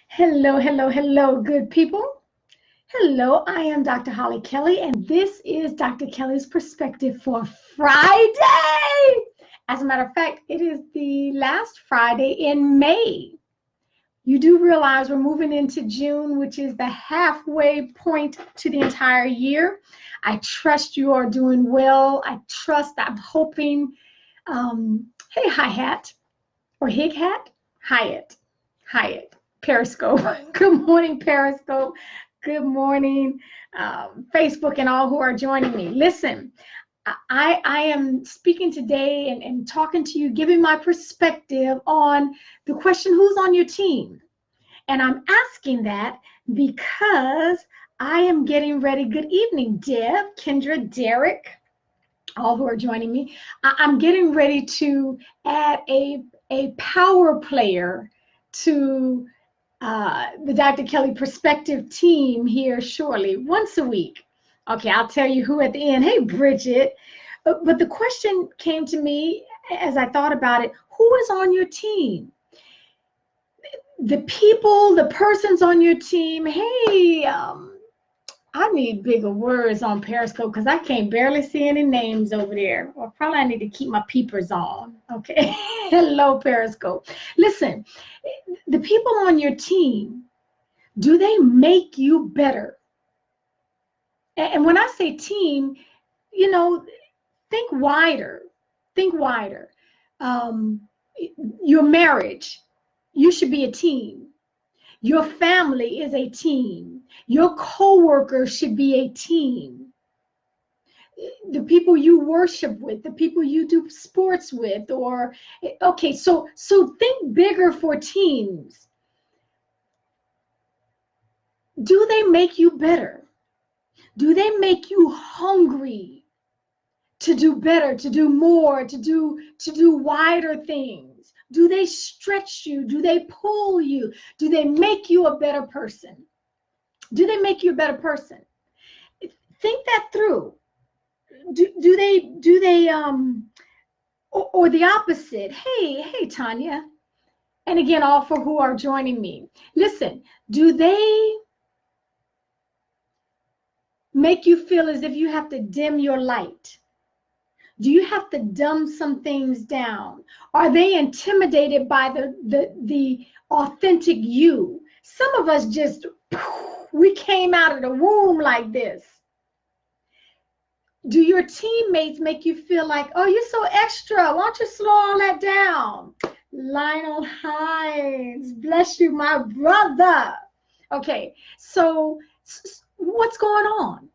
Hello, hello, hello, good people. Hello, I am Dr. Hollie Kelly, and this is Dr. Kelly's Perspective for Friday. As a matter of fact, it is the last Friday in May. You do realize we're moving into June, which is the halfway point to the entire year. I trust you are doing well. I'm hoping. Hey, hi-hat or hig-hat? Hyatt. Periscope. Good morning, Periscope. Good morning, Facebook, and all who are joining me. Listen, I am speaking today and talking to you, giving my perspective on the question, who's on your team? And I'm asking that because I am getting ready. Good evening, Deb, Kendra, Derek, all who are joining me. I'm getting ready to add a power player to the Dr. Kelly Perspective team here shortly, once a week. Okay, I'll tell you who at the end. Hey, Bridget. But the question came to me as I thought about it, who is on your team? The people, the persons on your team. Hey, I need bigger words on Periscope because I can't barely see any names over there. Or probably I need to keep my peepers on. Okay. Hello, Periscope. Listen, the people on your team, do they make you better? And when I say team, think wider. Think wider. Your marriage, you should be a team. Your family is a team. Your coworkers should be a team. The people you worship with, the people you do sports with, so think bigger for teams. Do they make you better? Do they make you hungry to do better, to do more, to do wider things? Do they stretch you? Do they pull you? Do they make you a better person? Do they make you a better person? Think that through. Do they or the opposite? Hey Tanya. And again, all for who are joining me. Listen, do they make you feel as if you have to dim your light? Do you have to dumb some things down? Are they intimidated by the authentic you? Some of us we came out of the womb like this. Do your teammates make you feel like, oh, you're so extra? Why don't you slow all that down? Lionel Hines, bless you, my brother. Okay, so what's going on?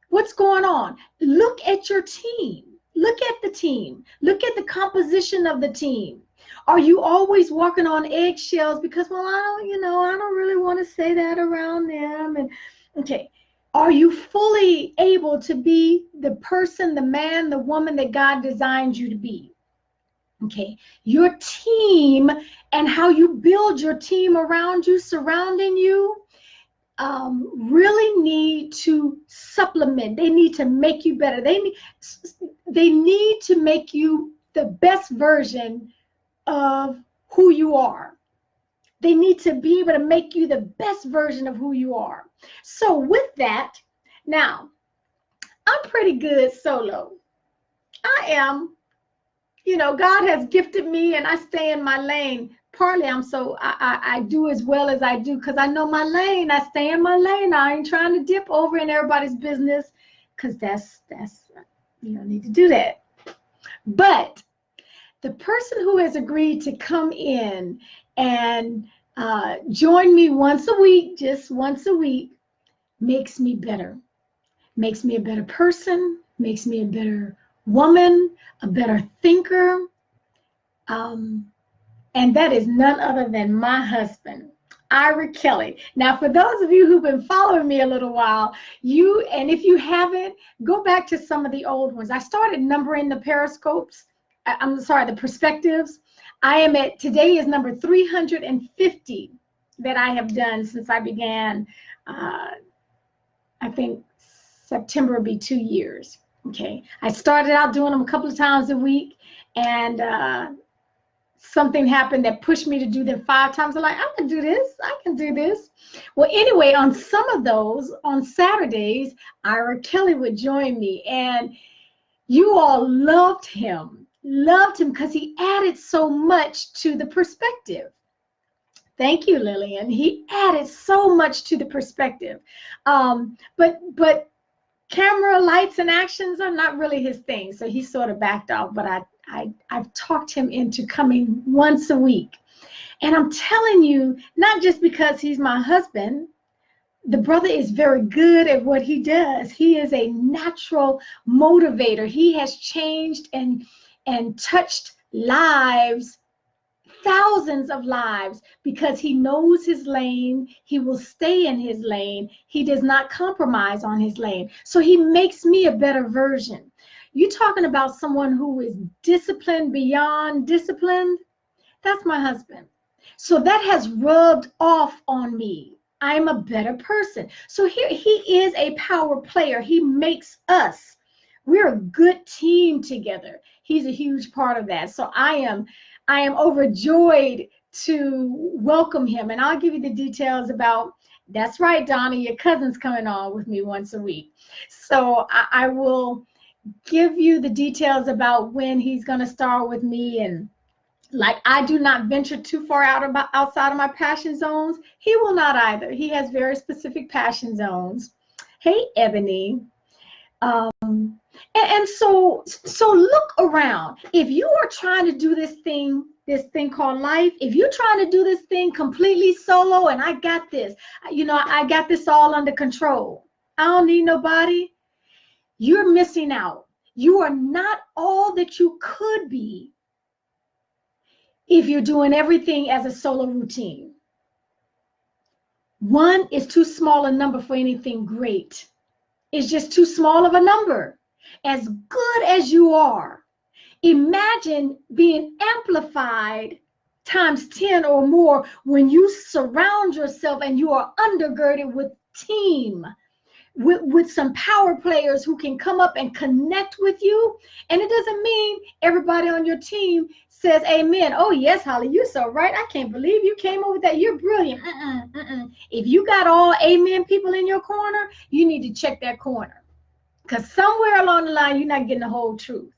What's going on? Look at your team. Look at the team. Look at the composition of the team. Are you always walking on eggshells because, well, I don't really want to say that around them? And okay, are you fully able to be the person, the man, the woman that God designed you to be? Okay, your team and how you build your team around you, surrounding you, really need to supplement. They need to make you better. They need to make you the best version of who you are. They need to be able to make you the best version of who you are. So with that, now, I'm pretty good solo. I am. God has gifted me and I stay in my lane. Partly I do as well as I do because I know my lane. I stay in my lane. I ain't trying to dip over in everybody's business because that's you don't need to do that. But the person who has agreed to come in and join me once a week, just once a week, makes me better. Makes me a better person, makes me a better woman, a better thinker. And that is none other than my husband, Ira Kelly. Now, for those of you who've been following me a little while, and if you haven't, go back to some of the old ones. I started numbering the periscopes. The perspectives. Today is number 350 that I have done since I began, I think September will be 2 years. Okay. I started out doing them a couple of times a week, and something happened that pushed me to do them 5 times. I'm like, I can do this. I can do this. Well, anyway, on some of those, on Saturdays, Ira Kelly would join me, and you all loved him because he added so much to the perspective. Thank you, Lillian. He added so much to the perspective. But camera, lights, and actions are not really his thing. So he sort of backed off, but I've talked him into coming once a week. And I'm telling you, not just because he's my husband, the brother is very good at what he does. He is a natural motivator. He has changed and touched lives, thousands of lives, because he knows his lane. He will stay in his lane. He does not compromise on his lane. So he makes me a better version. You talking about someone who is disciplined beyond disciplined? That's my husband. So that has rubbed off on me. I'm a better person. So here he is a power player. He makes us. We're a good team together. He's a huge part of that. So I am overjoyed to welcome him. And I'll give you the details about, that's right, Donna, your cousin's coming on with me once a week. So I will give you the details about when he's going to start with me. And like, I do not venture too far outside of my passion zones. He will not either. He has very specific passion zones. Hey, Ebony. And so look around. If you are trying to do this thing called life, if you're trying to do this thing completely solo, and I got this, I got this all under control, I don't need nobody, you're missing out. You are not all that you could be if you're doing everything as a solo routine. One is too small a number for anything great. It's just too small of a number. As good as you are, imagine being amplified times 10 or more when you surround yourself and you are undergirded with team, with some power players who can come up and connect with you. And it doesn't mean everybody on your team says amen. Oh, yes, Holly, you're so right. I can't believe you came up with that. You're brilliant. If you got all amen people in your corner, you need to check that corner. Because somewhere along the line, you're not getting the whole truth.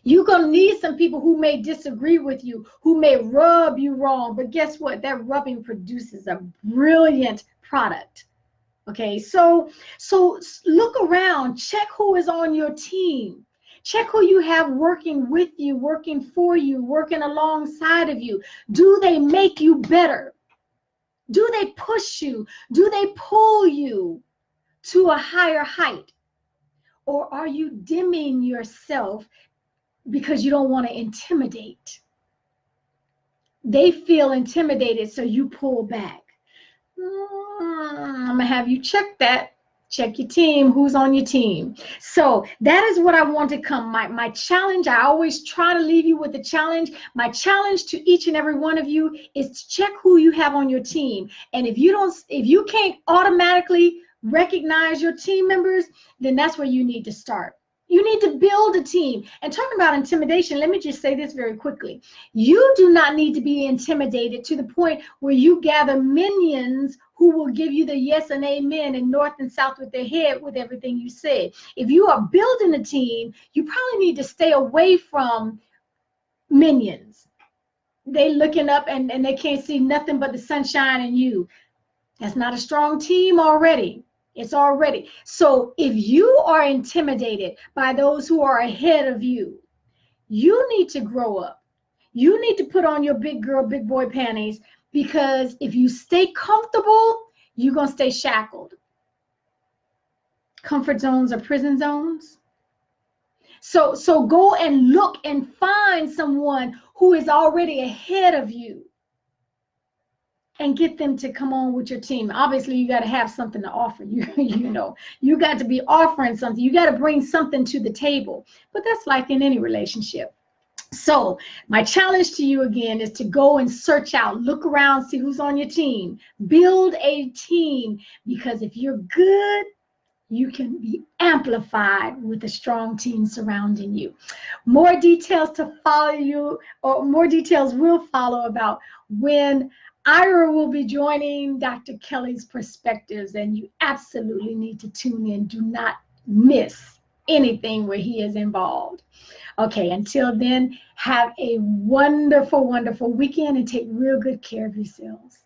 You're going to need some people who may disagree with you, who may rub you wrong. But guess what? That rubbing produces a brilliant product. Okay, so look around. Check who is on your team. Check who you have working with you, working for you, working alongside of you. Do they make you better? Do they push you? Do they pull you to a higher height? Or are you dimming yourself because you don't want to intimidate? They feel intimidated, so you pull back. I'm going to have you check that. Check your team, who's on your team. So that is what I want to come. My challenge, I always try to leave you with a challenge. My challenge to each and every one of you is to check who you have on your team. And if you can't automatically recognize your team members, then that's where you need to start. You need to build a team. And talking about intimidation, let me just say this very quickly. You do not need to be intimidated to the point where you gather minions who will give you the yes and amen and north and south with their head with everything you say. If you are building a team, you probably need to stay away from minions. They looking up and they can't see nothing but the sunshine in you. That's not a strong team already. It's already. So if you are intimidated by those who are ahead of you, you need to grow up. You need to put on your big girl, big boy panties, because if you stay comfortable, you're going to stay shackled. Comfort zones are prison zones. So go and look and find someone who is already ahead of you and get them to come on with your team. Obviously, you got to have something to offer. You got to be offering something. You got to bring something to the table. But that's like in any relationship. So my challenge to you again is to go and search out, look around, see who's on your team. Build a team, because if you're good, you can be amplified with a strong team surrounding you. More details to follow you, or more details will follow about when Ira will be joining Dr. Kelly's Perspectives, and you absolutely need to tune in. Do not miss anything where he is involved. Okay, until then, have a wonderful, wonderful weekend and take real good care of yourselves.